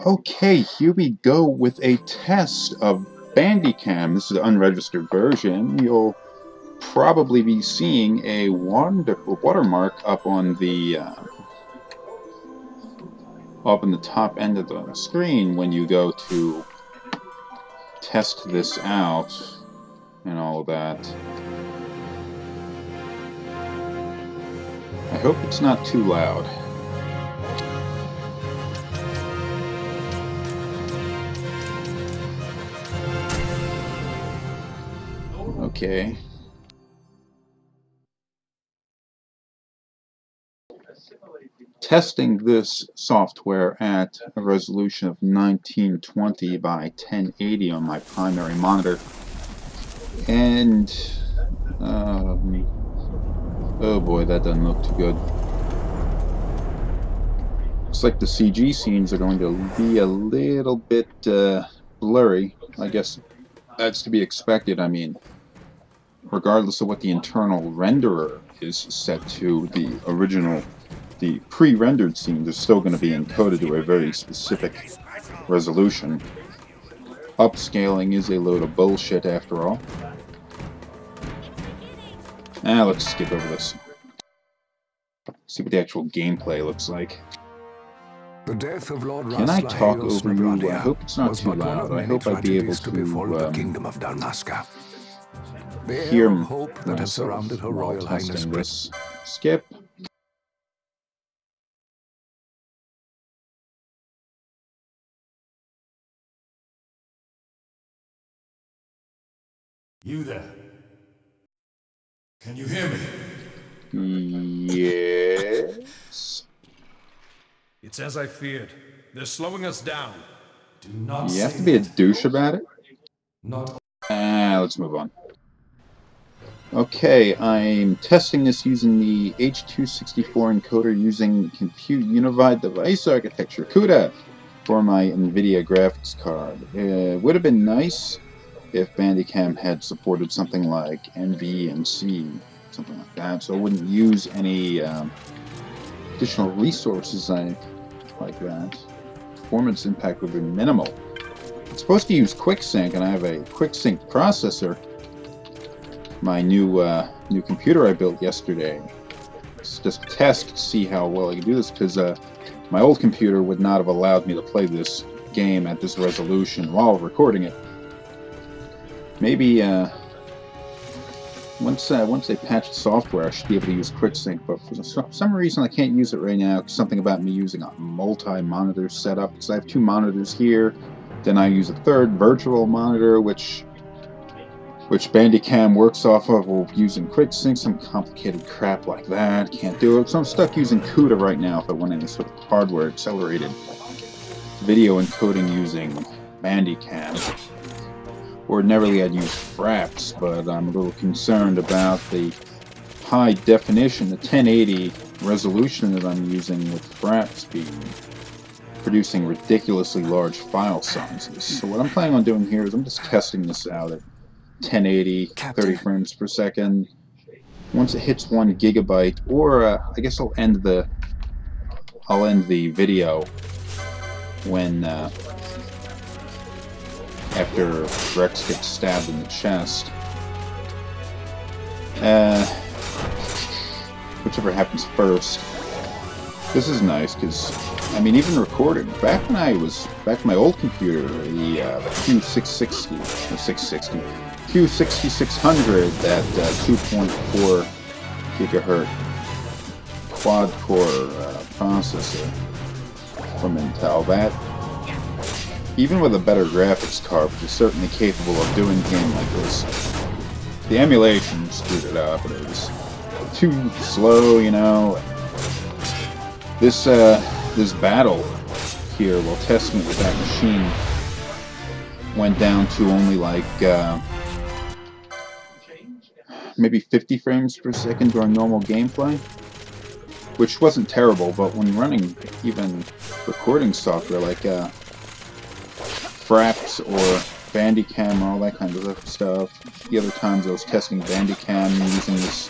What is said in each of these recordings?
Okay, here we go with a test of Bandicam. This is the unregistered version. You'll probably be seeing a watermark up on the top end of the screen when you go to test this out and all of that. I hope it's not too loud. Okay. Testing this software at a resolution of 1920 by 1080 on my primary monitor. And, oh boy, that doesn't look too good. Looks like the CG scenes are going to be a little bit blurry. I guess that's to be expected. I mean, regardless of what the internal renderer is set to, the pre-rendered scenes are still going to be encoded to a very specific resolution. Upscaling is a load of bullshit after all. Let's skip over this. See what the actual gameplay looks like. The death of Lord Can I talk over you? I hope it's not too loud. I hope I'd be able to the kingdom of Dalmasca. The hear air of hope that had surrounded Her while Royal Highness testing this. Skip. You there? Can you hear me? Yes. It's as I feared. They're slowing us down. Do not You have to be a douche about it? Not. Let's move on. Okay, I'm testing this using the H.264 encoder using Compute Unified Device Architecture, CUDA, for my NVIDIA graphics card. It would have been nice if Bandicam had supported something like NV and C, something like that, so I wouldn't use any additional resources like that. Performance impact would be minimal. It's supposed to use QuickSync, and I have a QuickSync processor. My new computer I built yesterday. It's just a test to see how well I can do this, because my old computer would not have allowed me to play this game at this resolution while recording it. Maybe once they patch the software, I should be able to use QuickSync, but for some reason I can't use it right now. Something about me using a multi-monitor setup, because I have two monitors here. Then I use a third virtual monitor, which Bandicam works off of, or using QuickSync, some complicated crap like that. Can't do it. So I'm stuck using CUDA right now if I want any sort of hardware accelerated video encoding using Bandicam. Ordinarily I'd use FRAPS, but I'm a little concerned about the high definition, the 1080 resolution that I'm using with FRAPS producing ridiculously large file sizes. So what I'm planning on doing here is I'm just testing this out at 1080, 30 frames per second. Once it hits 1 gigabyte, or I guess I'll end the video when after Rex gets stabbed in the chest. Whichever happens first. This is nice because, I mean, even recording, back in my old computer, the Q6600 at 2.4 gigahertz quad-core processor from Intel, that, even with a better graphics card, which is certainly capable of doing a game like this, the emulation screwed it up, but it was too slow, you know. This battle here, while testing it with that machine, went down to only like maybe 50 frames per second during normal gameplay, which wasn't terrible, but when running even recording software like FRAPS or Bandicam, all that kind of stuff, the other times I was testing Bandicam using this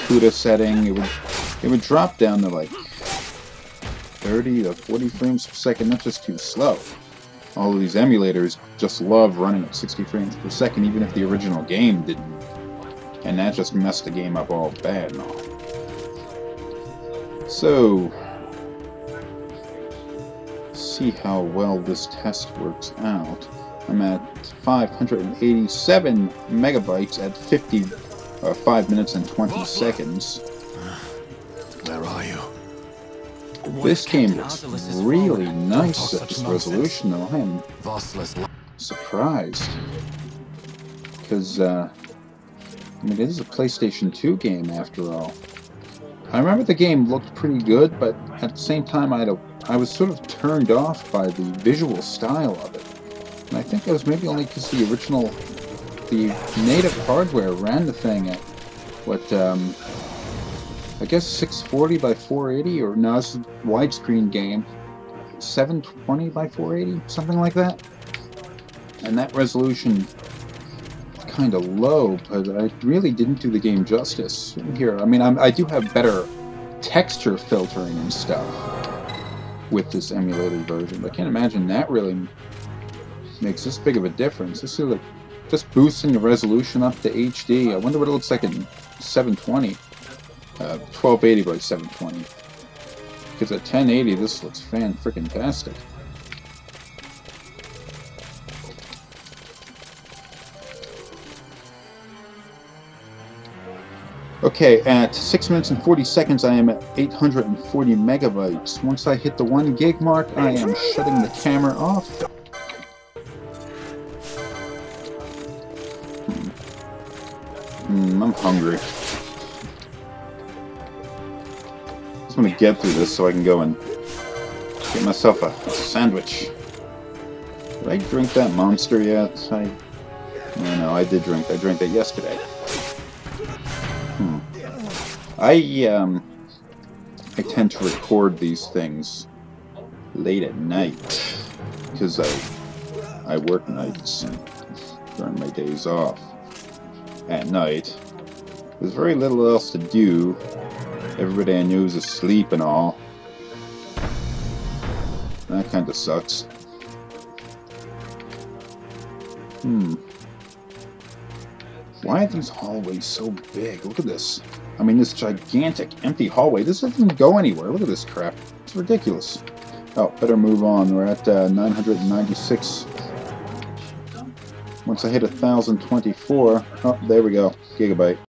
CUDA setting, it would drop down to like 30 to 40 frames per second. That's just too slow. All of these emulators just love running at 60 frames per second, even if the original game didn't. And that just messed the game up all bad and all. So, see how well this test works out. I'm at 587 megabytes at 5 minutes and 20 seconds. Where are you? This game looks really nice at this resolution, though. I am surprised. Because, I mean, it is a PlayStation 2 game, after all. I remember the game looked pretty good, but at the same time, I was sort of turned off by the visual style of it. And I think that was maybe only because the native hardware ran the thing at, what, I guess 640 by 480, or no, it's a widescreen game, 720 by 480, something like that. And that resolution is kind of low, but I really didn't do the game justice. Here, I mean, I do have better texture filtering and stuff with this emulated version, but I can't imagine that really makes this big of a difference. This is like just boosting the resolution up to HD. I wonder what it looks like in 720. 1280 by 720. Because at 1080, this looks fan-frickin-tastic. Okay, at 6 minutes and 40 seconds, I am at 840 megabytes. Once I hit the 1 gig mark, I am shutting the camera off. I'm hungry. I'm gonna get through this so I can go and get myself a sandwich. Did I drink that monster yet? No, I did drink. I drank that yesterday. I tend to record these things late at night because I work nights during my days off. At night, there's very little else to do. Everybody I knew is asleep and all. That kind of sucks. Why are these hallways so big? Look at this. I mean, this gigantic empty hallway. This doesn't go anywhere. Look at this crap. It's ridiculous. Oh, better move on. We're at 996. Once I hit 1024, oh, there we go. Gigabyte.